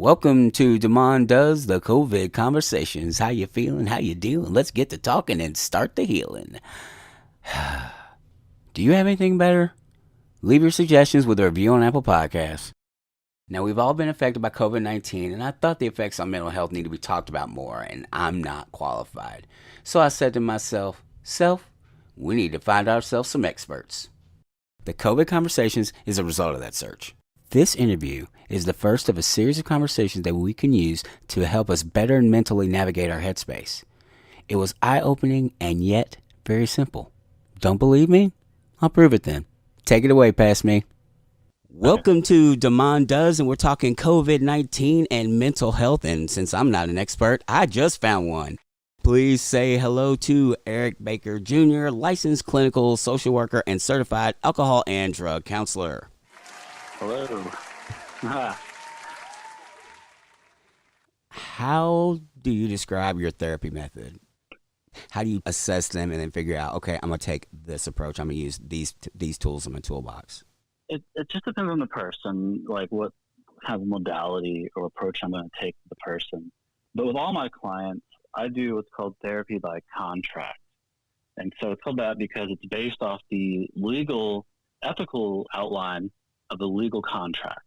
Welcome to Demond Does the COVID Conversations. How you feeling? How you dealing? Let's get to talking and start the healing. Do you have anything better? Leave your suggestions with a review on Apple Podcasts. Now, we've all been affected by COVID-19, and I thought the effects on mental health need to be talked about more, and I'm not qualified. So I said to myself, we need to find ourselves some experts. The COVID Conversations is a result of that search. This interview is the first of a series of conversations that we can use to help us better mentally navigate our headspace. It was eye-opening and yet very simple. Don't believe me? I'll prove it then. Take it away, past me. Welcome to Demond Does, and we're talking COVID-19 and mental health. And since I'm not an expert, I just found one. Please say hello to Eric Baker Jr., licensed clinical social worker and certified alcohol and drug counselor. Hello. How do you describe your therapy method? How do you assess them and then figure out, okay, I'm going to take this approach. I'm going to use these tools in my toolbox? It just depends on the person, like what kind of modality or approach I'm going to take with the person. But with all my clients, I do what's called therapy by contract. And so it's called that because it's based off the legal, ethical outline of the legal contract.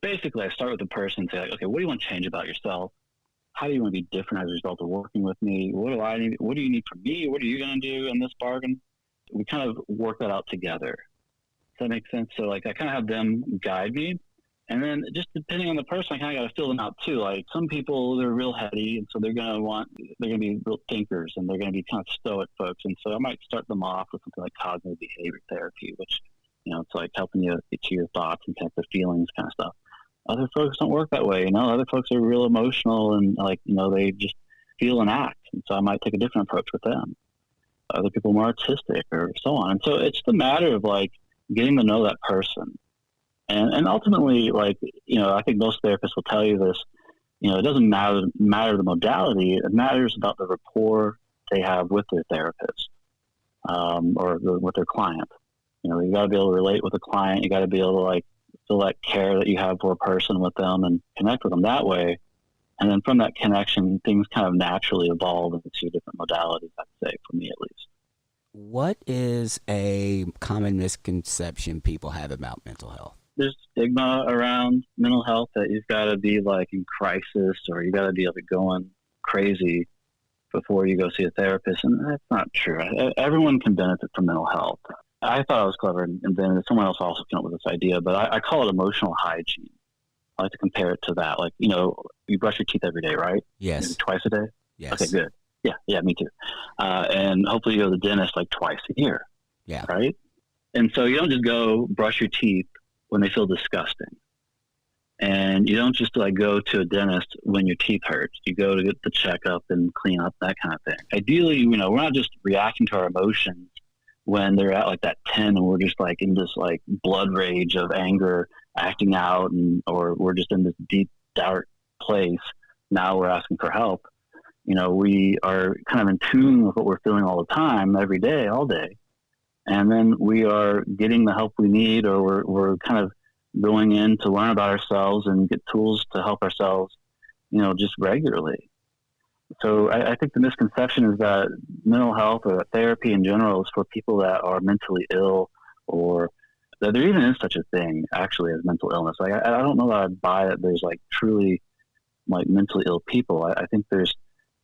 Basically, I start with the person and say, like, okay, what do you want to change about yourself? How do you want to be different as a result of working with me? What do I need? What do you need from me? What are you going to do in this bargain? We kind of work that out together. Does that make sense? So, like, I kind of have them guide me. And then just depending on the person, I kind of got to fill them out too. Like some people, they're real heady, and so they're going to be real thinkers, and they're going to be kind of stoic folks. And so I might start them off with something like cognitive behavior therapy, which, it's like helping you get to your thoughts and connect the feelings kind of stuff. Other folks don't work that way. Other folks are real emotional and they just feel and act. And so I might take a different approach with them. Other people are more artistic or so on. And so it's the matter of getting to know that person. And ultimately, I think most therapists will tell you this, it doesn't matter the modality. It matters about the rapport they have with their therapist or with their client. You got to be able to relate with a client. You got to be able to feel that care that you have for a person with them and connect with them that way. And then from that connection, things kind of naturally evolve into different modalities, I'd say, for me at least. What is a common misconception people have about mental health? There's stigma around mental health that you've got to be in crisis or you got to be going crazy before you go see a therapist. And that's not true. Everyone can benefit from mental health. I thought I was clever and invented. Someone else also came up with this idea, but I call it emotional hygiene. I like to compare it to that. You brush your teeth every day, right? Yes. Maybe twice a day? Yes. Okay, good. Yeah, me too. And hopefully you go to the dentist twice a year. Yeah. Right? And so you don't just go brush your teeth when they feel disgusting. And you don't just go to a dentist when your teeth hurt. You go to get the checkup and clean up, that kind of thing. Ideally, we're not just reacting to our emotions when they're at that 10 and we're just in this blood rage of anger acting out or we're just in this deep dark place. Now we're asking for help. We are kind of in tune with what we're feeling all the time, every day, all day. And then we are getting the help we need, or we're kind of going in to learn about ourselves and get tools to help ourselves, just regularly. So I think the misconception is that mental health or therapy in general is for people that are mentally ill, or that there even is such a thing actually as mental illness. I don't know that I'd buy that there's truly mentally ill people. I think there's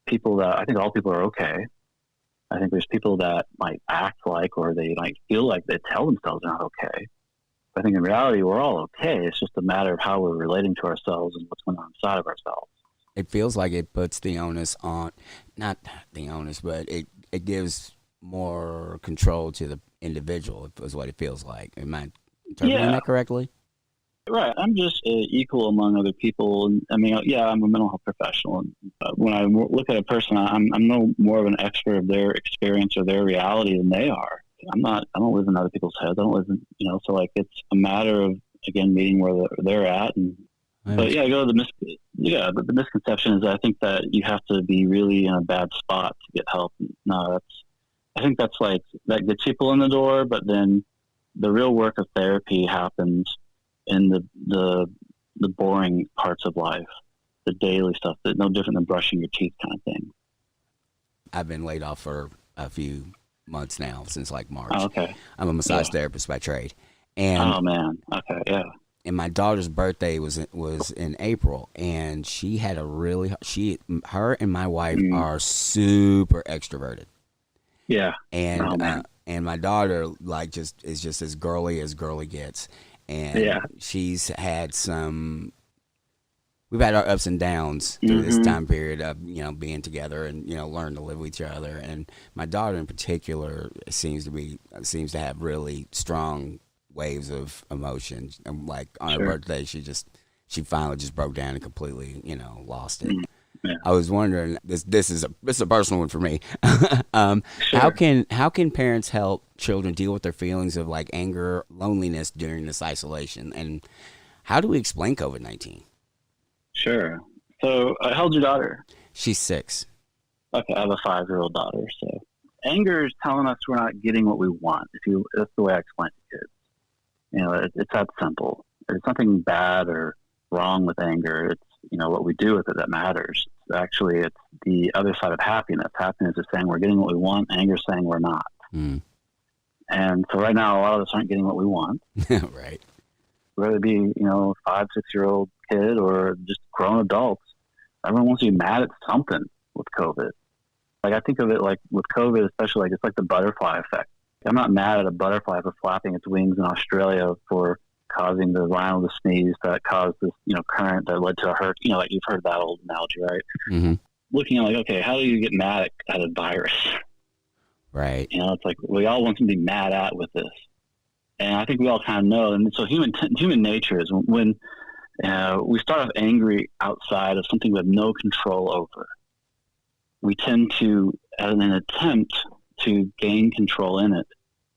people I think all people are okay. I think there's people that might act or they might feel like they tell themselves they're not okay. I think in reality, we're all okay. It's just a matter of how we're relating to ourselves and what's going on inside of ourselves. It feels like it puts the onus on, not the onus, but it gives more control to the individual, is what it feels like. Am I interpreting that correctly? Right. I'm just equal among other people. And I'm a mental health professional. And when I look at a person, I'm no more of an expert of their experience or their reality than they are. I don't live in other people's heads. I don't live in, it's a matter of, again, meeting where they're at. But the misconception is I think that you have to be really in a bad spot to get help. No, I think that's that gets people in the door, but then the real work of therapy happens in the boring parts of life. the daily stuff, that no different than brushing your teeth kind of thing. I've been laid off for a few months now, since like Oh, March. okay. I'm a massage Yeah. therapist by trade, and Oh man. Okay. Yeah. my daughter's birthday was in April, and she had a really her and my wife Mm, are super extroverted, yeah. and Oh man. and my daughter like just is just as girly gets, and Yeah. she's had some. We've had our ups and downs through this Mm-hmm. time period of being together and learn to live with each other. And my daughter in particular seems to have really strong waves of emotion. And like on her Sure. birthday, she finally just broke down and completely lost it. Mm, yeah. I was wondering, this is a personal one for me. How Sure. can parents help children deal with their feelings of like anger, loneliness during this isolation, and how do we explain COVID-19? Sure. So, how old's your daughter? She's 6. Okay, I have a 5-year-old daughter. So, anger is telling us we're not getting what we want. That's the way I explain it to kids. It's that simple. There's nothing bad or wrong with anger. It's what we do with it that matters. Actually, it's the other side of happiness. Happiness is saying we're getting what we want. Anger is saying we're not. Mm. And so right now, a lot of us aren't getting what we want. Right. Whether it be 5, 6-year-old kid or just grown adults, everyone wants to be mad at something with COVID. Like I think of it like with COVID, especially like it's like the butterfly effect. I'm not mad at a butterfly for flapping its wings in Australia for causing the rhino to sneeze that caused this current that led to a hurricane. Like you've heard that old analogy, right? Mm-hmm. Looking at like, okay, how do you get mad at a virus? Right. It's like we all want to be mad at with this, and I think we all kind of know. And so human nature is when we start off angry outside of something we have no control over. We tend to, as an attempt to gain control in it,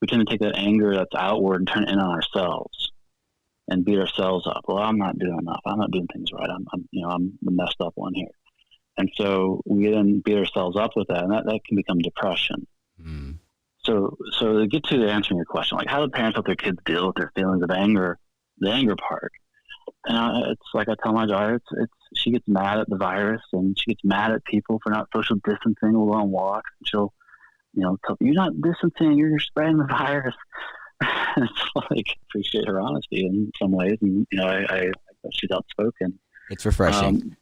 we tend to take that anger that's outward and turn it in on ourselves and beat ourselves up. Well, I'm not doing enough. I'm not doing things right. I'm the messed up one here. And so we then beat ourselves up with that, and that can become depression. Mm. So to get to answering your question, like how do parents help their kids deal with their feelings of anger, the anger part? And it's like I tell my daughter, she gets mad at the virus and she gets mad at people for not social distancing. We'll go on walks and she'll, tell you're not distancing, you're spreading the virus. And it's like appreciate her honesty in some ways, and I she's outspoken. It's refreshing.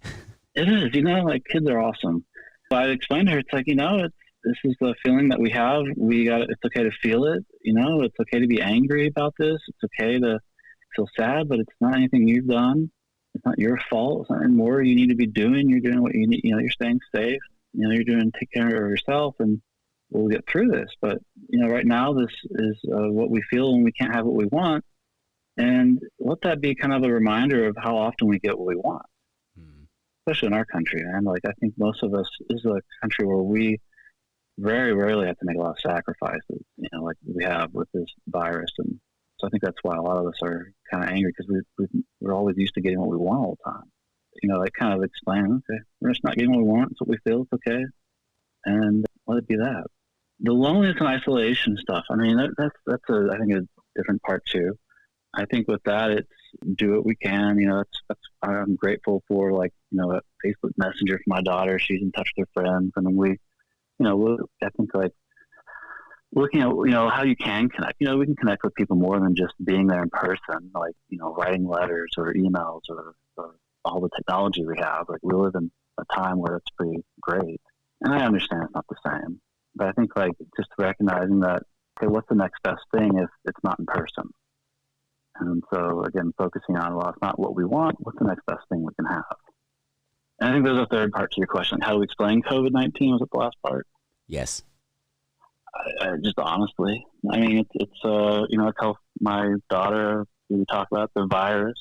It is, like kids are awesome. But I explained to her, it's like this is the feeling that we have. It's okay to feel it. It's okay to be angry about this. It's okay to feel sad, but it's not anything you've done. It's not your fault. It's not any more you need to be doing. You're doing what you need. You're staying safe. You're doing take care of yourself, and we'll get through this. But right now, this is what we feel when we can't have what we want, and let that be kind of a reminder of how often we get what we want, especially in our country. And like I think most of us, this is a country where we very rarely have to make a lot of sacrifices. Like we have with this virus, and so I think that's why a lot of us are kind of angry because we're always used to getting what we want all the time. Like kind of explaining, okay, we're just not getting what we want. It's what we feel. It's okay, and let it be that. The loneliness and isolation stuff. I mean, that's I think a different part too. I think with that, it's do what we can. That's I'm grateful for like a Facebook Messenger for my daughter. She's in touch with her friends, and we, I think like looking at how you can connect. We can connect with people more than just being there in person, like writing letters or emails or all the technology we have. Like we live in a time where it's pretty great, and I understand it's not the same, but I think like just recognizing that, okay, what's the next best thing if it's not in person? And so again, focusing on, well, it's not what we want. What's the next best thing we can have? And I think there's a third part to your question. How do we explain COVID-19? Was it the last part? Yes. Just honestly, I mean, it's I tell my daughter, we talk about the virus.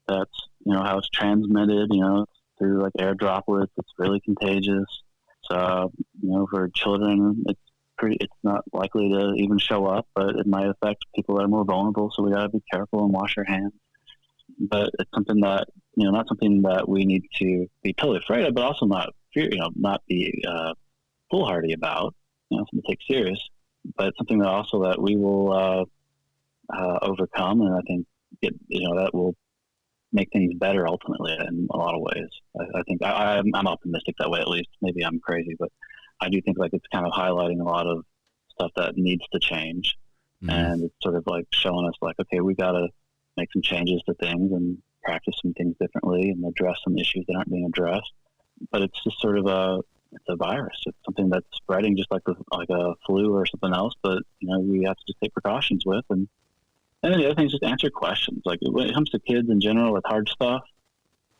That's how it's transmitted. Through like air droplets. It's really contagious. So for children, it's not likely to even show up, but it might affect people that are more vulnerable. So we got to be careful and wash our hands. But it's something that not something that we need to be totally afraid of, but also not fear. Not be foolhardy about. Something to take serious, but it's something that we will overcome, and I think that will make things better ultimately in a lot of ways. I think I'm optimistic that way, at least. Maybe I'm crazy, but I do think like it's kind of highlighting a lot of stuff that needs to change. And it's sort of like showing us like, okay, we got to make some changes to things and practice some things differently and address some issues that aren't being addressed. But it's just sort of it's a virus. It's something that's spreading just like a flu or something else. But we have to just take precautions with. And then the other thing is just answer questions. Like when it comes to kids in general with hard stuff,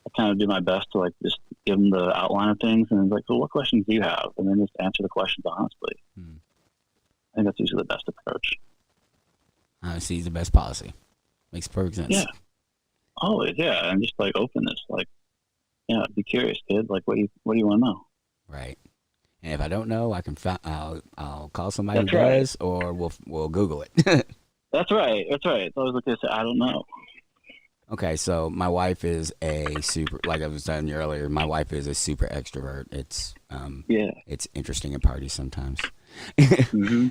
I kind of do my best to like just give them the outline of things and like, well, what questions do you have? And then just answer the questions honestly. I think that's usually the best approach. Honesty is the best policy. Makes perfect sense. Yeah, always. Yeah, and just like openness. Like, be curious, kid. Like, what do you want to know? Right. And if I don't know, I can I'll call somebody That's who right. does, or we'll Google it. That's right. It's always like I say, I don't know. Okay, so my wife is a super, like I was telling you earlier, my wife is a super extrovert. It's it's interesting at parties sometimes. Mm-hmm.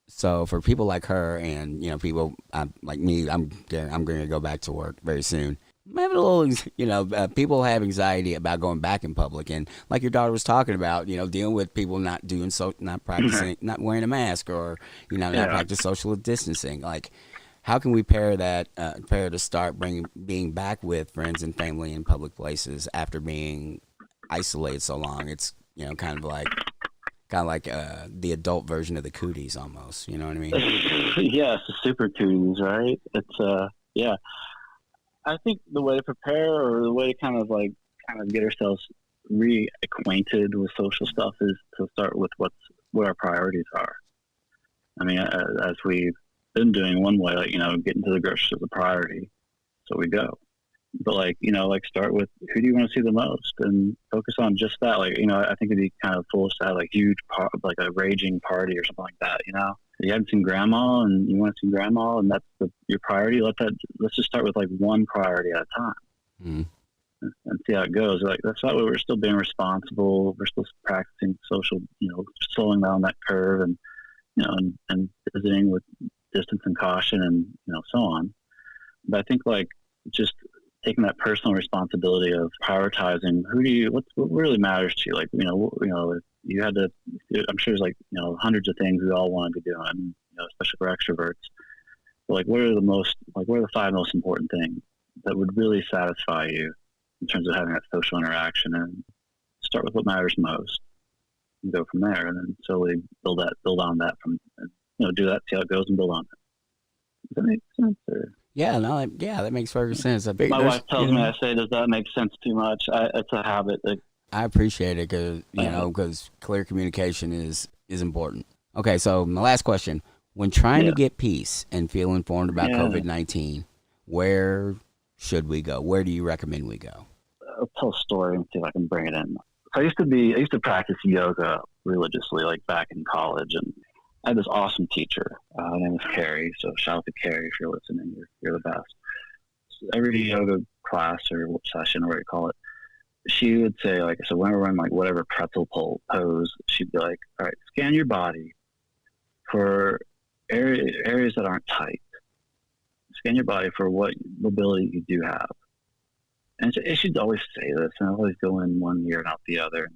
So for people like her and people like me, I'm going to go back to work very soon. I'm having a little, people have anxiety about going back in public, and like your daughter was talking about, dealing with people not practicing, not wearing a mask, or not practice social distancing. Like, how can we pair to start being back with friends and family in public places after being isolated so long? It's kind of like the adult version of the cooties almost. You know what I mean? Yeah, it's the super cooties, right? It's yeah. I think the way to prepare or the way to kind of get ourselves reacquainted with social stuff is to start with what our priorities are. I mean, as we've been doing one way, getting to the grocery store is a priority, so we go. But start with who do you want to see the most and focus on just that. I think it'd be kind of foolish to have like a raging party or something like that. You haven't seen grandma and you want to see grandma and that's your priority. Let's just start with like one priority at a time and see how it goes. Like that's that way we're still being responsible. We're still practicing social, slowing down that curve and and visiting with distance and caution and so on. But I think just taking that personal responsibility of prioritizing what really matters to you. If you had to, I'm sure there's hundreds of things we all want to be doing, especially for extroverts. But what are the 5 most important things that would really satisfy you in terms of having that social interaction, and start with what matters most and go from there, and then slowly build on that do that, see how it goes and build on it. Does that make sense? Or? Yeah, no, that makes perfect sense. My wife tells me, I say, does that make sense too much? It's a habit. I appreciate it because clear communication is important. Okay, so my last question: when trying to get peace and feel informed about COVID-19, where should we go? Where do you recommend we go? I'll tell a story and see if I can bring it in. So I used to practice yoga religiously, back in college, and I had this awesome teacher. Her name was Carrie. So shout out to Carrie if you're listening. You're the best. So every yoga class or session or what you call it, she would say, so when we're in whatever pretzel pose, she'd be like, all right, scan your body for areas that aren't tight. Scan your body for what mobility you do have. And she'd always say this, and I always go in one ear and out the other.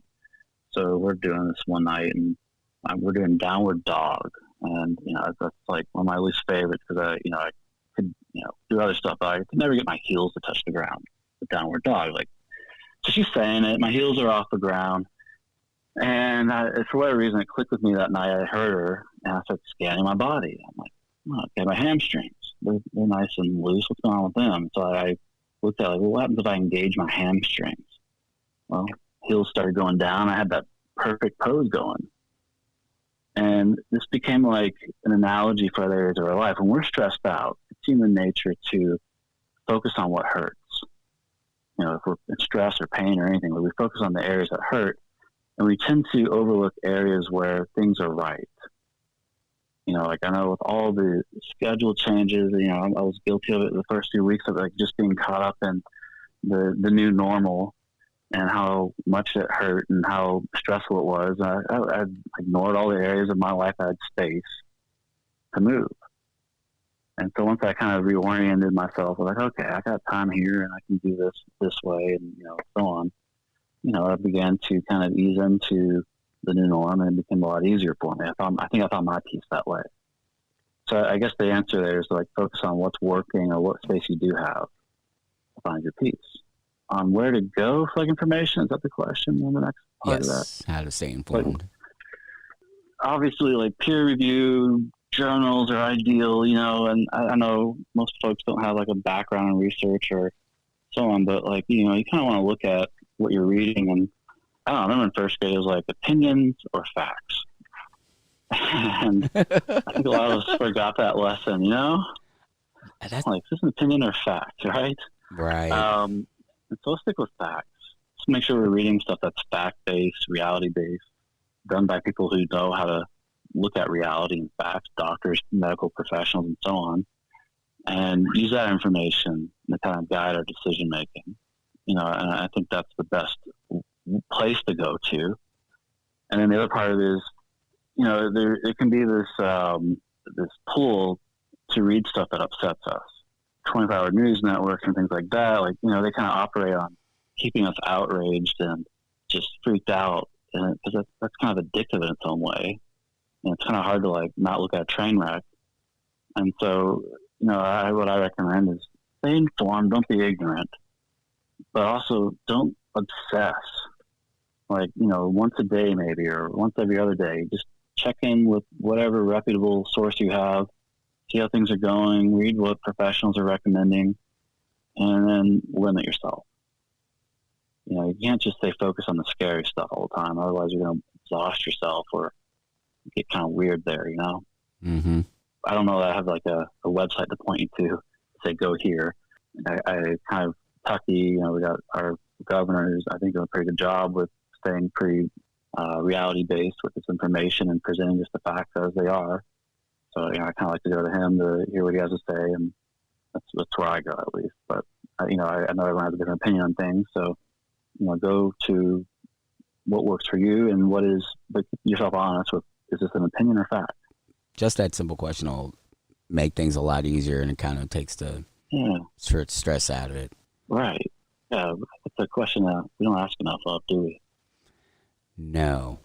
So we're doing this one night, and we're doing downward dog. And, that's one of my least favorites because I could, do other stuff, but I could never get my heels to touch the ground with downward dog. So she's saying it, my heels are off the ground. And for whatever reason, it clicked with me that night. I heard her, and I started scanning my body. I'm like, okay, my hamstrings, they're nice and loose. What's going on with them? So I looked at what happens if I engage my hamstrings? Well, heels started going down. I had that perfect pose going. And this became like an analogy for other areas of our life. When we're stressed out, it's human nature to focus on what hurts. If we're in stress or pain or anything, we focus on the areas that hurt, and we tend to overlook areas where things are right. I know with all the schedule changes, I was guilty of it the first few weeks of just being caught up in the new normal and how much it hurt and how stressful it was. I ignored all the areas of my life I had space to move. And so once I kind of reoriented myself, I was like, okay, I got time here and I can do this way and, so on. I began to kind of ease into the new norm and it became a lot easier for me. I think I found my peace that way. So I guess the answer there is like focus on what's working or what space you do have to find your peace. On where to go for like information, is that the question on the next part of that? Yes, how to stay informed. Like, obviously, like peer review journals are ideal, and I know most folks don't have like a background in research or so on, but like, you kind of want to look at what you're reading. And I don't know, I remember in first grade, it was like opinions or facts. And I think a lot of us forgot that lesson, That's like, is this an opinion or fact, right? right. And so let's stick with facts. Just make sure we're reading stuff that's fact-based, reality-based, done by people who know how to look at reality and facts, doctors, medical professionals, and so on, and use that information to kind of guide our decision-making. And I think that's the best place to go to. And then the other part of it is, it can be this pull to read stuff that upsets us. 24-hour news networks and things like that, like, they kind of operate on keeping us outraged and just freaked out. And because that's kind of addictive in its own way. And it's kind of hard to like not look at a train wreck. And so, what I recommend is stay informed, don't be ignorant, but also don't obsess. Like, once a day maybe, or once every other day, just check in with whatever reputable source you have, see how things are going, read what professionals are recommending, and then limit yourself. You can't just stay focused on the scary stuff all the time. Otherwise, you're going to exhaust yourself or get kind of weird there, Mm-hmm. I don't know that I have like a website to point you to say, go here. I kind of, Kentucky, we got our governors, I think, doing a pretty good job with staying pretty reality-based with this information and presenting just the facts as they are. So, I kind of like to go to him to hear what he has to say, and that's where I go at least. But, I know everyone has a different opinion on things, so, go to what works for you and what is, but keep yourself honest with, is this an opinion or fact? Just that simple question will make things a lot easier, and it kind of takes the stress out of it. Right. Yeah, it's a question that we don't ask enough of, do we? No.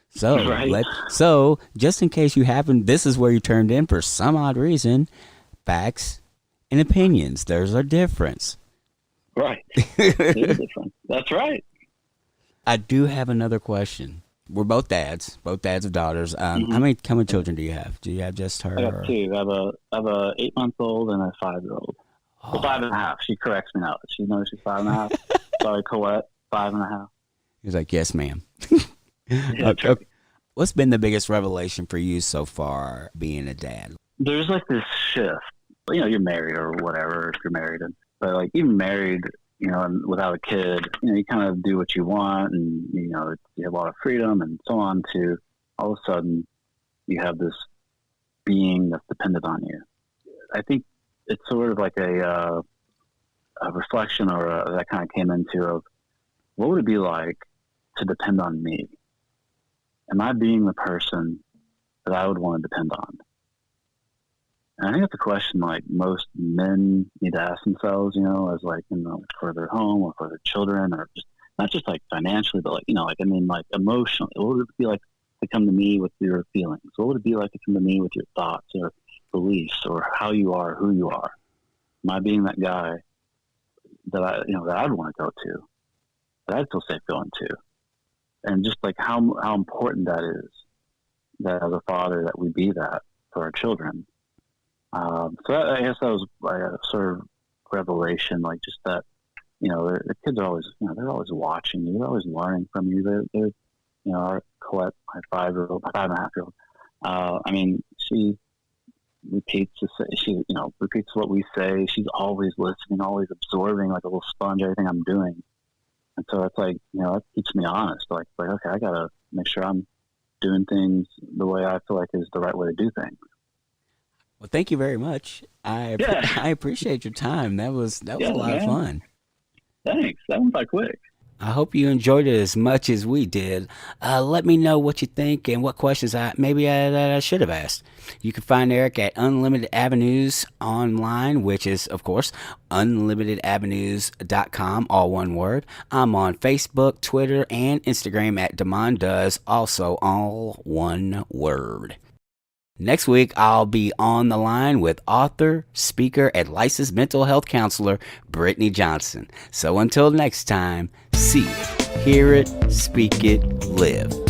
So, Right. So just in case you haven't, this is where you turned in for some odd reason. Facts and opinions. There's a difference. Right. There's a difference. That's right. I do have another question. We're both dads of daughters. How many children do you have? Do you have just her? I got two. I have a 8-month-old and a 5-year-old. Well, 5.5. She corrects me now. She knows she's 5.5. Sorry, Colette, 5.5. He's like, yes, ma'am. Yeah, Okay. What's been the biggest revelation for you so far being a dad? There's like this shift. You're married or whatever, if you're married. But like even married, and without a kid, you kind of do what you want and, you have a lot of freedom and so on, to all of a sudden you have this being that's dependent on you. I think it's sort of like a reflection that kind of came into of what would it be like to depend on me? Am I being the person that I would want to depend on? And I think it's a question like most men need to ask themselves, as like, for their home or for their children, or just not just like financially, but like, like emotionally. What would it be like to come to me with your feelings? What would it be like to come to me with your thoughts or beliefs or how you are, who you are? Am I being that guy that that I'd want to go to, that I'd feel safe going to? And just like how important that is, that as a father that we be that for our children. So I guess that was a sort of revelation, like just that, the kids are always, they're always watching you, they're always learning from you. They're our Colette, my 5.5-year-old. She repeats repeats what we say. She's always listening, always absorbing like a little sponge, everything I'm doing. And so it's like, that keeps me honest. Like, okay, I gotta make sure I'm doing things the way I feel like is the right way to do things. Well, thank you very much. I appreciate your time. That was a lot of fun. Thanks. That went by quick. I hope you enjoyed it as much as we did. Let me know what you think and what questions that I should have asked. You can find Eric at Unlimited Avenues online, which is, of course, unlimitedavenues.com, all one word. I'm on Facebook, Twitter, and Instagram at Damon Does, also all one word. Next week, I'll be on the line with author, speaker, and licensed mental health counselor Brittany Johnson. So until next time, see it, hear it, speak it, live.